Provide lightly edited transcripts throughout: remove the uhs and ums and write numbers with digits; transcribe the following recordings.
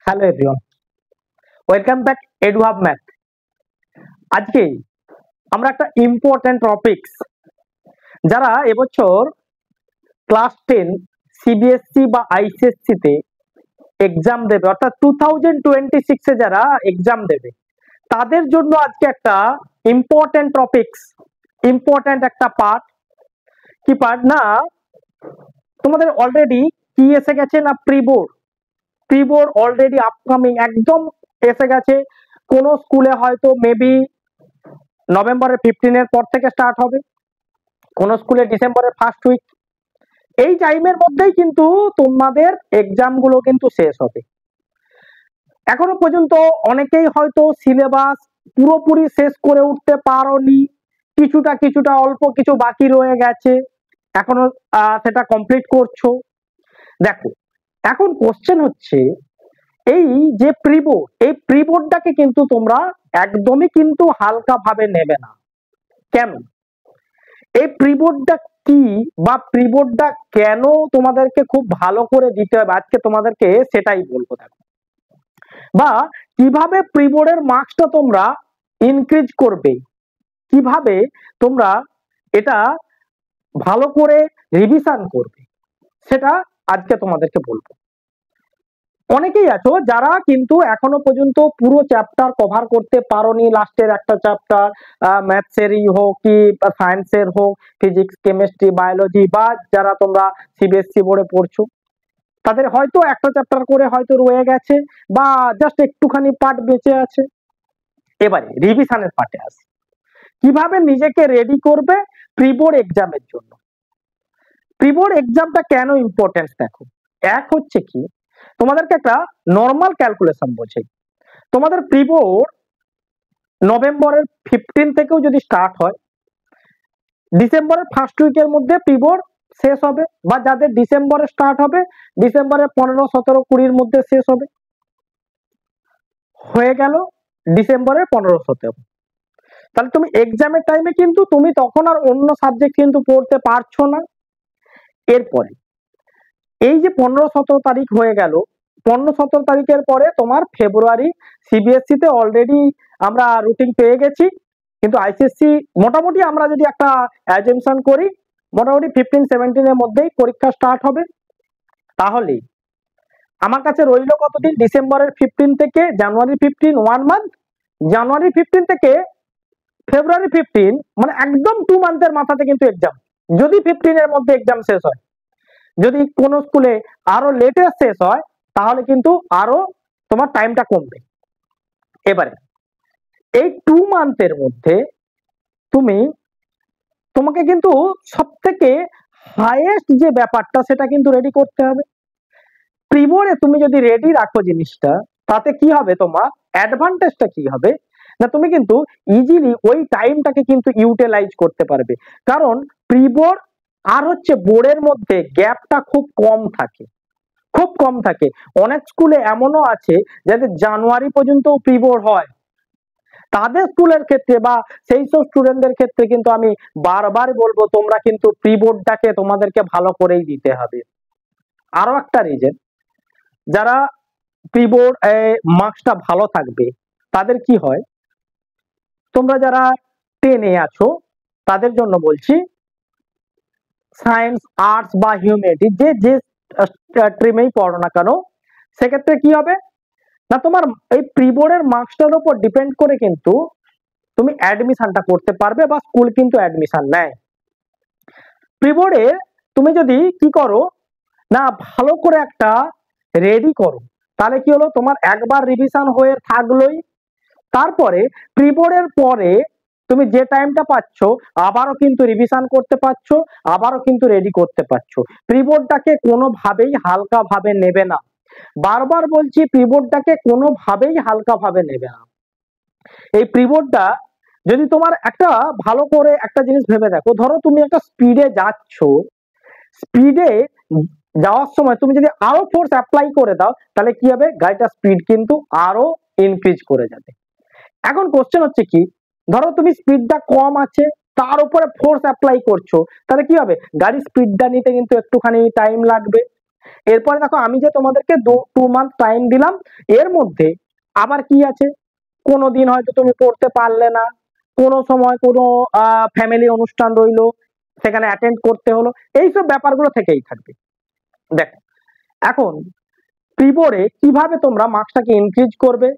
Hello everyone, welcome back এডুহাব math. আজকে আমরা একটা ইম্পর্টেন্ট টপিকস, যারা এবছর ক্লাস 10 সিবিএসসি বা আইসিএসসি তে এক্সাম দেবে, অর্থাৎ 2026 এ যারা এক্সাম দেবে তাদের জন্য আজকে একটা ইম্পর্টেন্ট টপিকস, ইম্পর্টেন্ট একটা পার্ট। কি পার্ট না, তোমাদের অলরেডি কি এসে গেছে না, প্রি বোর্ড অলরেডি আপকামিং একদম এসে গেছে। কোন স্কুলে হয়তো মেবি নভেম্বরের 15 পর থেকে স্টার্ট হবে, কোন স্কুলে ডিসেম্বরের ফার্স্ট উইক। এই টাইমের মধ্যেই কিন্তু তোমাদের এক্সাম গুলো কিন্তু শেষ হবে। এখনো পর্যন্ত অনেকেই হয়তো সিলেবাস পুরোপুরি শেষ করে উঠতে পারোনি, কিছুটা অল্প কিছু বাকি রয়ে গেছে, এখনো সেটা কমপ্লিট করছো। দেখো, এখন কোশ্চেন হচ্ছে এই যে এই প্রিবোর্ডটাকে কিন্তু তোমরা একদমই কিন্তু হালকা ভাবে নেবে না। কেন? এই প্রিবোর্ডটা কি বা প্রিবোর্ডটা কেন তোমাদেরকে খুব ভালো করে দিতে হবে, আজকে তোমাদেরকে সেটাই বলবো। দেখো, বা কিভাবে প্রিবোর্ডের মার্কসটা তোমরা ইনক্রিজ করবে, কিভাবে তোমরা এটা ভালো করে রিভিশন করবে, সেটা আজকে তোমাদেরকে বলবো। অনেকেই আছো যারা কিন্তু এখনো পর্যন্ত পুরো চ্যাপ্টার কভার করতে পারোনি, লাস্টের একটা চ্যাপ্টার ম্যাথসেরই হোক কি সায়েন্সের হোক, ফিজিক্স, কেমিস্ট্রি, বায়োলজি, বা যারা তোমরা সিবিএসসি বোর্ডে পড়ছো তাদের হয়তো একটা চ্যাপ্টার করে হয়তো রয়ে গেছে বা জাস্ট একটুখানি পার্ট বেঁচে আছে। এবারে রিভিশনের পার্টে আসি, কিভাবে নিজেকে রেডি করবে প্রিবোর্ড এক্সামের জন্য। প্রিবোর্ড এক্সামটা কেন ইম্পর্টেন্স, দেখো, এক হচ্ছে কি তোমাদেরকে একটা নর্মাল ক্যালকুলেশন বোঝাই। তোমাদের প্রিবোর্ড নভেম্বরের 15 থেকেও যদি স্টার্ট হয়, ডিসেম্বরের ফার্স্ট উইকের মধ্যে প্রিবোর্ড শেষ হবে, বা যাদের ডিসেম্বরে স্টার্ট হবে ডিসেম্বরের 15, 17, 20 মধ্যে শেষ হবে, হয়ে গেল ডিসেম্বরের 15, 17। তাহলে তুমি এক্সামের টাইমে কিন্তু তুমি তখন আর অন্য সাবজেক্ট কিন্তু পড়তে পারছো না। এরপরে এই যে 15, 17 তারিখ হয়ে গেল, 15, 17 তারিখের পরে তোমার ফেব্রুয়ারি সিবিএসসি তে অলরেডি আমরা রুটিন পেয়ে গেছি, কিন্তু আইসিএসসি মোটামুটি আমরা যদি একটা অ্যাজাম্পশন করি মোটামুটি 15, 17 এর মধ্যেই পরীক্ষা স্টার্ট হবে। তাহলে আমার কাছে রইল কতদিন, ডিসেম্বরের 15 থেকে জানুয়ারি 15, 1 মান্থ, জানুয়ারি 15 থেকে ফেব্রুয়ারি 15, মানে একদম 2 মান্থের মাথাতে কিন্তু এক্সাম। যদি 15 এর মধ্যে এক্সাম শেষ হয়, যদি কোন স্কুলে আরো লেটেস্ট শেষ হয় তাহলে কিন্তু আরো তোমার টাইমটা কমবে। এবারে এই 2 মান্থের মধ্যে তোমাকে কিন্তু সবথেকে হাইয়েস্ট যে ব্যাপারটা সেটা কিন্তু রেডি করতে হবে। প্রিবোর্ডে তুমি যদি রেডি রাখো জিনিসটা, তাতে কি হবে, তোমার অ্যাডভান্টেজটা কি হবে না, তুমি কিন্তু ইজিলি ওই টাইমটাকে কিন্তু ইউটিলাইজ করতে পারবে। কারণ প্রিবোর্ড আর হচ্ছে বোর্ডের মধ্যে গ্যাপটা খুব কম থাকে, খুব কম থাকে। অনেক স্কুলে এমনও আছে যাদের জানুয়ারি পর্যন্ত প্রিবোর্ড হয়, তাদের স্কুলের ক্ষেত্রে বা সেই সব স্টুডেন্টদের ক্ষেত্রে কিন্তু আমি বারবার বলবো তোমরা কিন্তু প্রিবোর্ডটাকে তোমাদেরকে ভালো করেই দিতে হবে। আরো একটা রিজন, যারা প্রিবোর্ড মার্কসটা ভালো থাকবে তাদের কি হয়, তোমরা যারা 10 এ আছো তাদের জন্য বলছি, সায়েন্স, আর্টস বা হিউম্যানিটি যে যে স্ট্রিমেই পড়ো না কেন, সেক্ষেত্রে কি হবে না, তোমার এই প্রিবোর্ডের মার্কসটার উপর ডিপেন্ড করে কিন্তু তুমি অ্যাডমিশনটা করতে পারবে, বা স্কুল কিন্তু অ্যাডমিশন নেয়। প্রিবোর্ডে তুমি যদি কি করো না, ভালো করে একটা রেডি করো, তাহলে কি হলো, তোমার একবার রিভিশন হয়ে থাকলোই, তারপরে প্রিবোর্ডের পরে তুমি যে টাইমটা পাচ্ছ আবারও কিন্তু রিভিশন করতে পারছো, আবারও কিন্তু রেডি করতে পারছো। প্রিবোর্ডটাকে কোনোভাবেই হালকা ভাবে নেবে না, বারবার বলছি, প্রিবোর্ডটাকে কোনোভাবেই হালকা ভাবে নেবে না। এই প্রিবোর্ডটা যদি তোমার একটা ভালো করে একটা জিনিস ভেবে দেখো, ধরো তুমি একটা স্পিডে যাচ্ছ, স্পিডে যাওয়ার সময় তুমি যদি আরো ফোর্স অ্যাপ্লাই করে দাও তাহলে কি হবে, গাড়িটার স্পিড কিন্তু আরো ইনক্রিজ করে যাবে। এখন কোশ্চেন হচ্ছে কি, ধরো তুমি স্পিডটা কম আছে তার উপরে ফোর্স অ্যাপ্লাই করছো, তাহলে কি হবে, গাড়ির স্পিডটা নিতে কিন্তু একটুখানি টাইম লাগবে। এরপরে দেখো আমি যে তোমাদেরকে 2 মান্থ টাইম দিলাম, এর মধ্যে আবার কি আছে, কোনো দিন হয়তো তুমি পড়তে পারলে না, কোনো সময় কোনো ফ্যামিলি অনুষ্ঠান রইলো, সেখানে অ্যাটেন্ড করতে হলো, এইসব ব্যাপারগুলো থেকেই থাকবে। দেখো এখন প্রিবোর্ডে কিভাবে তোমরা মার্কসটাকে ইনক্রিজ করবে,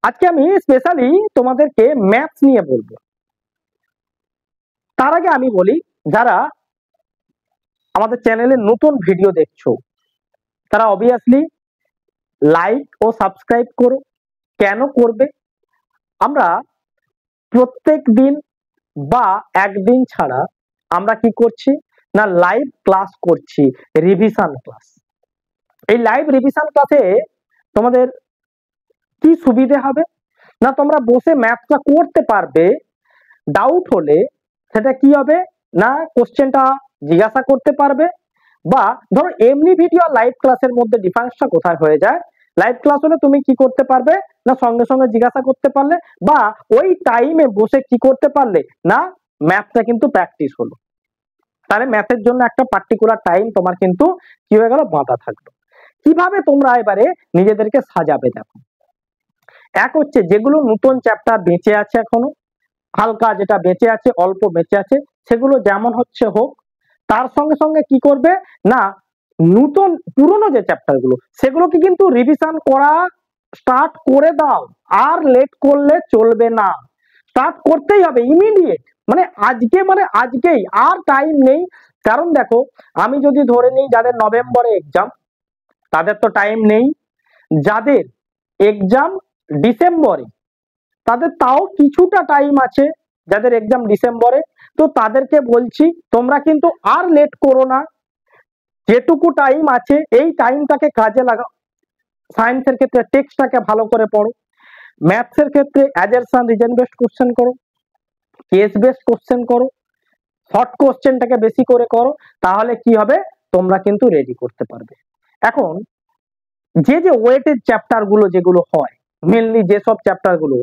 আজকে আমি স্পেশালি তোমাদেরকে ম্যাথস নিয়ে বলবো। তার আগে আমি বলি, যারা আমাদের চ্যানেলে নতুন ভিডিও দেখছো তারা অবভিয়াসলি লাইক ও সাবস্ক্রাইব করো। কেন করবে? আমরা প্রত্যেক দিন বা একদিন ছাড়া আমরা কি করছি না, লাইভ ক্লাস করছি, রিভিশন ক্লাস। এই লাইভ রিভিশন ক্লাসে তোমাদের কি সুবিধে হবে না, তোমরা বসে ম্যাথটা করতে পারবে, ডাউট হলে সেটা কি হবে না, কোশ্চেনটা জিজ্ঞাসা করতে পারবে। বা ধরো এমনি ভিডিও আর লাইভ ক্লাসের মধ্যে ডিফারেন্সটা কোথায় হয়ে যায়, লাইভ ক্লাস হলে তুমি কি করতে পারবে না, সঙ্গে সঙ্গে জিজ্ঞাসা করতে পারলে, বা ওই টাইমে বসে কি করতে পারলে না, ম্যাথটা কিন্তু প্র্যাকটিস হলো। তাহলে ম্যাথের জন্য একটা পার্টিকুলার টাইম তোমার কিন্তু কি হয়ে গেল, বাঁধা থাকলো। কিভাবে তোমরা এবারে নিজেদেরকে সাজাবে দেখো, এক হচ্ছে যেগুলো নতুন চ্যাপ্টার বেঁচে আছে এখনো, হালকা যেটা বেঁচে আছে, অল্প বেঁচে আছে, সেগুলো যেমন হচ্ছে হোক। তার সঙ্গে সঙ্গে কি করবে না, নতুন পুরনো যে চ্যাপ্টার গুলো সেগুলোকে কিন্তু রিভিশন করা স্টার্ট করে দাও, আর লেট করলে চলবে না, স্টার্ট করতেই হবে ইমিডিয়েট, মানে আজকেই, আর টাইম নেই। কারণ দেখো আমি যদি ধরে নিই যাদের নভেম্বরে এক্সাম তাদের তো টাইম নেই, যাদের এক্সাম ডিসেম্বরে তাদের তাও কিছুটা টাইম আছে, যাদের এক্সাম ডিসেম্বরে, তো তাদেরকে বলছি তোমরা কিন্তু আর লেট করো না, যেটুকু টাইম আছে এই টাইমটাকে কাজে লাগাও। সায়েন্সের ক্ষেত্রে টেক্সটটাকে ভালো করে পড়ো, ম্যাথসের ক্ষেত্রে অ্যাজারশন রিজন বেসড কোশ্চেন করো, কেস বেসড কোশ্চেন করো, শর্ট কোশ্চেনটাকে বেশি করে করো, তাহলে কি হবে তোমরা কিন্তু রেডি করতে পারবে। এখন যে ওয়েটেড চ্যাপ্টার গুলো যেগুলো হয়, মেনলি যেসব চ্যাপ্টার গুলো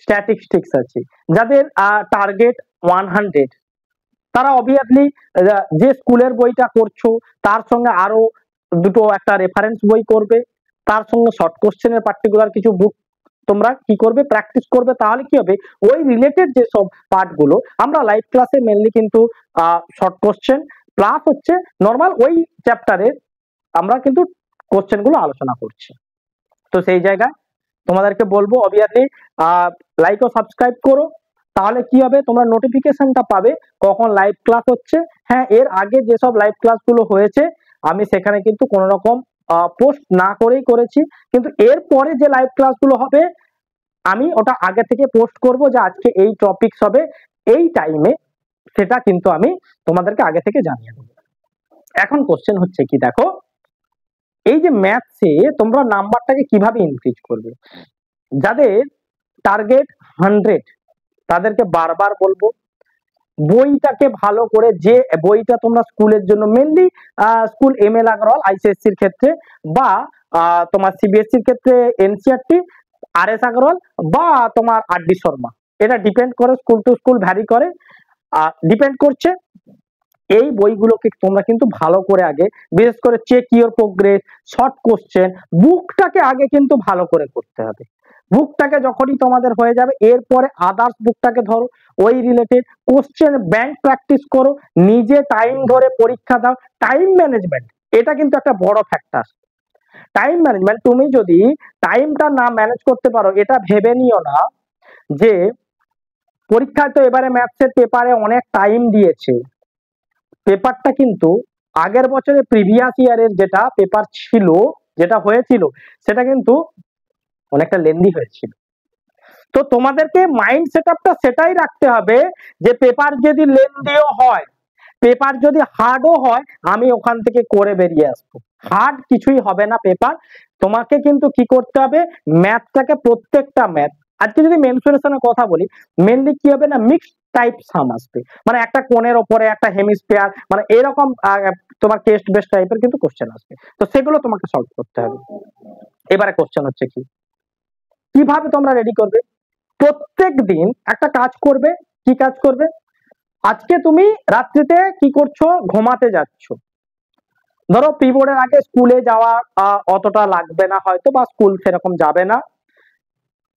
স্ট্যাটিস্টিক্স আছে, যাদের টার্গেট 100, তারা অবভিয়াসলি যে স্কুলের বইটা করছো তার সঙ্গে আরো দুটো একটা রেফারেন্স বই করবে, তার সঙ্গে শর্ট কোশ্চেনের পার্টিকুলার কিছু বুক তোমরা কি করবে, প্র্যাকটিস করবে। তাহলে কি হবে, ওই রিলেটেড যে সব পার্ট গুলো আমরা লাইভ ক্লাসে মেনলি কিন্তু শর্ট কোশ্চেন প্লাস হচ্ছে নর্মাল ওই চ্যাপ্টারে আমরা কিন্তু কোশ্চেন গুলো আলোচনা করছি। তো সেই জায়গায় তোমাদেরকে বলবো অবভিয়াসলি লাইক ও সাবস্ক্রাইব করো, তাহলে কি হবে তোমরা নোটিফিকেশনটা পাবে কখন লাইভ ক্লাস হচ্ছে। হ্যাঁ, এর আগে যেসব লাইভ ক্লাসগুলো হয়েছে আমি সেখানে কিন্তু কোনো রকম পোস্ট না করেই করেছি, কিন্তু এর পরে যে লাইভ ক্লাসগুলো হবে আমি ওটা আগে থেকে পোস্ট করব যে আজকে এই টপিকস হবে এই টাইমে, সেটা কিন্তু আমি তোমাদেরকে আগে থেকে জানিয়ে দেবো। এখন কোশ্চেন হচ্ছে কি দেখো, এই যে ম্যাথসে তোমরা নাম্বারটাকে কিভাবে ইনক্রিজ করবে, যাদের টার্গেট 100 তাদেরকে বারবার বলবো বইটাকে ভালো করে, যে বইটা তোমরা স্কুলের জন্য মেনলি স্কুল এমএল আগরওয়াল আইসিএসসির ক্ষেত্রে, বা তোমার সিবিএসসির ক্ষেত্রে এনসিইআরটি আরএস আগরওয়াল, বা তোমার আরডি শর্মা, এটা ডিপেন্ড করে, স্কুল টু স্কুল ভ্যারি করে, ডিপেন্ড করছে। এই বইগুলোকে তোমরা কিন্তু ভালো করে আগে, বিশেষ করে check your progress, short question, বুকটাকে আগে কিন্তু ভালো করে করতে হবে। বুকটাকে যখনই তোমাদের হয়ে যাবে এরপরে আদার্স বুকটাকে ধরো, ওই রিলেটেড কোশ্চেন ব্যাংক প্র্যাকটিস করো, নিজে টাইম ধরে পরীক্ষা দাও। টাইম ম্যানেজমেন্ট এটা কিন্তু একটা বড় ফ্যাক্টর। টাইম ম্যানেজমেন্ট, তুমি যদি টাইমটা না ম্যানেজ করতে পারো, এটা ভেবে নিও না যে পরীক্ষায় তো এবারে ম্যাথসের পেপারে অনেক টাইম দিয়েছে, পেপারটা কিন্তু আগের বছরের প্রিভিয়াস ইয়ারের যেটা পেপার ছিল, যেটা হয়েছিল সেটা কিন্তু অনেকটা লেন্দি হয়েছিল। তো তোমাদেরকে মাইন্ড সেটআপটা সেটাই রাখতে হবে যে পেপার যদি লেন্দিও হয়, পেপার যদি হার্ডও হয়, আমি ওখান থেকে করে বেরিয়ে আসবো। হার্ড কিছুই হবে না পেপার, তোমাকে কিন্তু কি করতে হবে, ম্যাথটাকে প্রত্যেকটা ম্যাথ, আজকে যদি মেনসুরেশনের কথা বলি, মেনলি কি হবে না, মিক্সড টাইপ সাম আসবে, মানে একটা কোণের ওপরে একটা হেমিস্ফিয়ার, মানে এরকম তোমার টেস্ট বেস টাইপের কিন্তু কোশ্চেন আসবে, তো সেগুলো তোমাকে সলভ করতে হবে। এবারে কোশ্চেন হচ্ছে কি, কিভাবে তোমরা রেডি করবে, প্রত্যেক দিন একটা কাজ করবে। কি কাজ করবে, আজকে তুমি রাত্রিতে কি করছো, ঘুমাতে যাচ্ছ, ধরো প্রি বোর্ডের আগে স্কুলে যাওয়া অতটা লাগবে না হয়তো, বা স্কুল সেরকম যাবে না,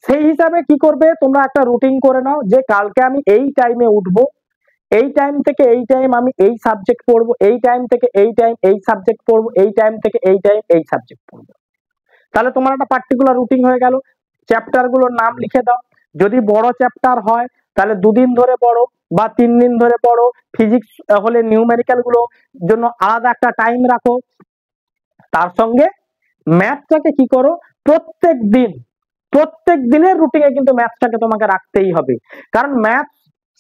সেই হিসাবে কি করবে তোমরা একটা রুটিন করে নাও যে কালকে আমি এই টাইমে উঠবো, এই টাইম থেকে এই টাইম আমি এই সাবজেক্ট পড়বো, এই টাইম থেকে এই টাইম এই সাবজেক্ট পড়বো, এই টাইম থেকে এই টাইম এই সাবজেক্ট পড়বো। তাহলে তোমার একটা পার্টিকুলার রুটিন হয়ে গেল। চ্যাপ্টার গুলোর নাম লিখে দাও, যদি বড় চ্যাপ্টার হয় তাহলে 2 দিন ধরে পড়ো বা 3 দিন ধরে পড়ো। ফিজিক্স হলে নিউমেরিক্যাল গুলো জন্য আলাদা একটা টাইম রাখো। তার সঙ্গে ম্যাথটাকে কি করো, প্রত্যেক দিনের রুটিনে কিন্তু ম্যাথটাকে তোমাকে রাখতেই হবে, কারণ ম্যাথ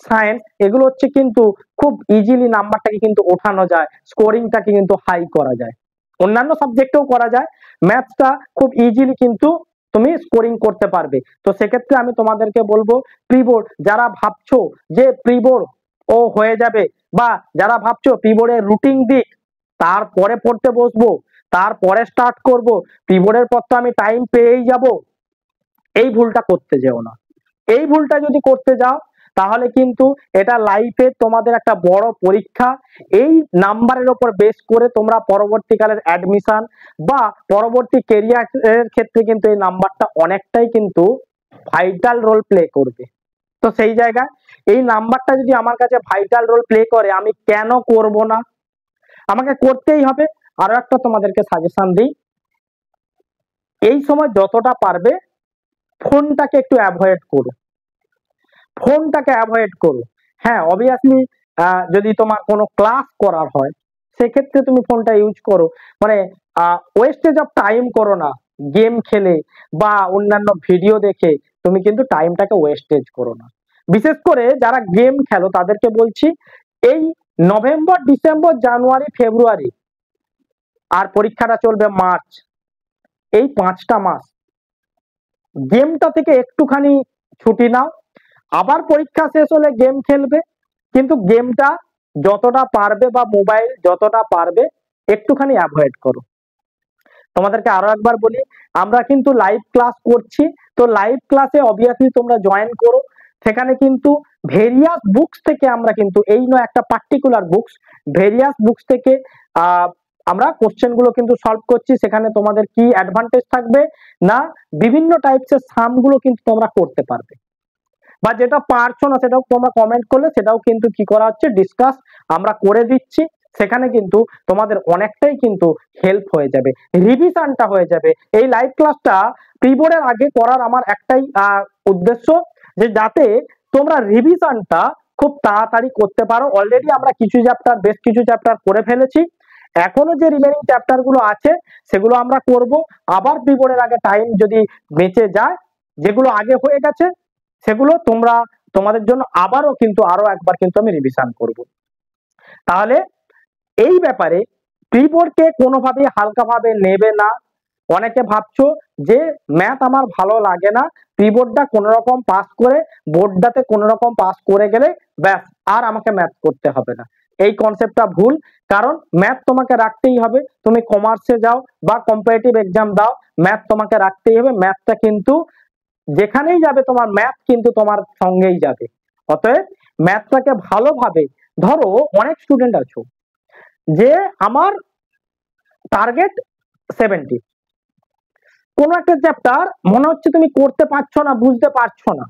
সায়েন্স এগুলো হচ্ছে কিন্তু খুব ইজিলি নাম্বারটাকে কিন্তু ওঠানো যায়, স্কোরিংটাকে কিন্তু হাই করা যায়, অন্যান্য সাবজেক্টেও করা যায়, ম্যাথটা খুব ইজিলি কিন্তু তুমি স্কোরিং করতে পারবে। তো সেক্ষেত্রে আমি তোমাদেরকে বলবো প্রি বোর্ড যারা ভাবছো যে প্রি বোর্ড ও হয়ে যাবে, বা যারা ভাবছো প্রি বোর্ডের রুটিন দিক তারপরে পড়তে বসবো, তারপরে স্টার্ট করব, প্রি বোর্ডের পর তো আমি টাইম পেয়েই যাব, এই ভুলটা করতে যেও না। এই ভুলটা যদি করতে যাও তাহলে কিন্তু এটা লাইফে তোমাদের একটা বড় পরীক্ষা। এই নাম্বারের উপর বেস করে তোমরা পরবর্তীকালের অ্যাডমিশন বা পরবর্তী কেরিয়ারের ক্ষেত্রে কিন্তু এই নাম্বারটা অনেকটাই কিন্তু ভাইটাল রোল প্লে করবে। তো সেই জায়গায় এই নাম্বারটা যদি আমার কাছে ভাইটাল রোল প্লে করে আমি কেন করব না, আমাকে করতেই হবে। আরো একটা তোমাদেরকে সাজেশন দিই, এই সময় যতটা পারবে ফোনটাকে একটু অ্যাভয়েড করো, ফোনটাকে অ্যাভয়েড করো। হ্যাঁ অবভিয়াসলি যদি তোমার কোনো ক্লাস করার হয় সেক্ষেত্রে তুমি ফোনটা ইউজ করো, মানে ওয়েস্টেজ অফ টাইম করো না, গেম খেলে বা অন্যান্য ভিডিও দেখে তুমি কিন্তু টাইমটাকে ওয়েস্টেজ করো না। বিশেষ করে যারা গেম খেলো তাদেরকে বলছি, এই নভেম্বর ডিসেম্বর জানুয়ারি ফেব্রুয়ারি আর পরীক্ষাটা চলবে মার্চ, এই 5টা মাস গেমটা থেকে একটুখানি ছুটি নাও, আবার পরীক্ষা শেষ হলে গেম খেলবে, কিন্তু গেমটা যতটা পারবে বা মোবাইল যতটা পারবে একটুখানি অ্যাভয়েড করো। তোমাদেরকে আরো একবার বলি, আমরা কিন্তু লাইভ ক্লাস করছি, তো লাইভ ক্লাসে অবভিয়াসলি তোমরা জয়েন করো। সেখানে কিন্তু ভেরিয়াস বুকস থেকে আমরা কিন্তু এই নয় একটা পার্টিকুলার বুকস, ভেরিয়াস বুকস থেকে আমরা কোশ্চেন গুলো কিন্তু সলভ করছি। সেখানে তোমাদের কি অ্যাডভান্টেজ থাকবে না, বিভিন্ন টাইপসের সাম গুলো কিন্তু তোমরা করতে পারবে, বা যেটা পারছো না সেটাও তোমরা কমেন্ট করলে সেটাও কিন্তু কি করা হচ্ছে ডিসকাস আমরা করে দিচ্ছি। সেখানে কিন্তু তোমাদের অনেকটাই কিন্তু হেল্প হয়ে যাবে, রিভিশনটা হয়ে যাবে। এই লাইভ ক্লাসটা প্রি বোর্ডের আগে করার আমার একটাই উদ্দেশ্য, যে যাতে তোমরা রিভিশনটা খুব তাড়াতাড়ি করতে পারো। অলরেডি আমরা বেশ কিছু চ্যাপ্টার করে ফেলেছি, এখনো যে রিমেনিং চ্যাপ্টার গুলো আছে সেগুলো আমরা করব। আবার প্রি বোর্ডের আগে টাইম যদি বেঁচে যায়, যেগুলো আগে হয়ে গেছে সেগুলো তোমাদের জন্য আবারও কিন্তু আরো একবার কিন্তু আমি রিভিশন করব। তাহলে এই ব্যাপারে প্রি বোর্ডকে কোনোভাবেই হালকাভাবে নেবে না। অনেকে ভাবছো যে ম্যাথ আমার ভালো লাগে না, প্রি বোর্ডটা কোনো রকম পাস করে বোর্ডটাতে কোনো রকম পাস করে গেলে ব্যাস আর আমাকে ম্যাথ করতে হবে না, এই কনসেপ্টটা ভুল। কারণ ম্যাথ তোমাকে রাখতেই হবে, তুমি কমার্সে যাও বা কম্পিটিটিভ এক্সাম দাও, ম্যাথ তোমাকে রাখতেই হবে। ম্যাথটা কিন্তু যেখানেই যাবে তোমার ম্যাথ কিন্তু তোমার সঙ্গেই যাবে। অতএব ম্যাথটাকে ভালোভাবে ধরো, অনেক স্টুডেন্ট আছো যে আমার টার্গেট 70, কোন একটা চ্যাপ্টার মনে হচ্ছে তুমি করতে পারছো না, বুঝতে পারছো না,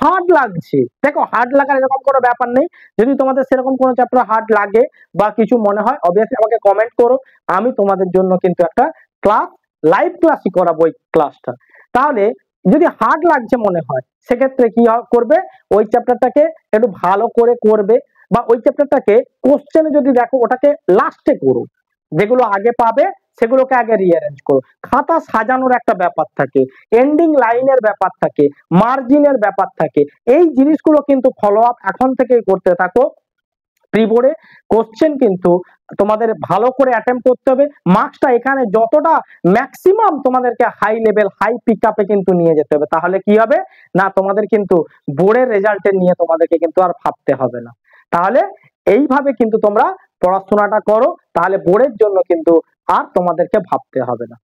হার্ড লাগছে। দেখো হার্ড লাগার এরকম কোনো ব্যাপার নেই, যদি তোমাদের সেরকম কোনো চ্যাপ্টার হার্ড লাগে বা কিছু মনে হয় অবভিয়াসলি আমাকে কমেন্ট করো, আমি তোমাদের জন্য কিন্তু একটা ক্লাস লাইভ ক্লাসই করাবো এই ক্লাসটা। তাহলে যদি হার্ড লাগছে মনে হয় সেক্ষেত্রে কি করবে, ওই চ্যাপ্টারটাকে একটু ভালো করে করবে, বা ওই চ্যাপ্টারটাকে কোশ্চেনে যদি দেখো ওটাকে লাস্টে করো, যেগুলো আগে পাবে সেগুলোকে আগে রিঅ্যারেঞ্জ করো। খাতা সাজানোর একটা ব্যাপার থাকে, এন্ডিং লাইনের ব্যাপার থাকে, মার্জিনের ব্যাপার থাকে, এই জিনিসগুলো কিন্তু ফলো আপ এখন থেকেই করতে থাকো। প্রি বোর্ডে কোশ্চেন কিন্তু তোমাদের ভালো করে অ্যাটেম্প করতে হবে, মার্কসটা এখানে যতটা ম্যাক্সিমাম তোমাদেরকে হাই লেভেল হাই পিক আপে কিন্তু নিয়ে যেতে হবে। তাহলে কি হবে না, তোমাদের কিন্তু বোর্ডের রেজাল্টের নিয়ে তোমাদেরকে কিন্তু আর ভাবতে হবে না। তাহলে এইভাবে কিন্তু তোমরা পড়াশোনাটা করো, তাহলে বোর্ডের জন্য কিন্তু আর তোমাদেরকে ভাবতে হবে না।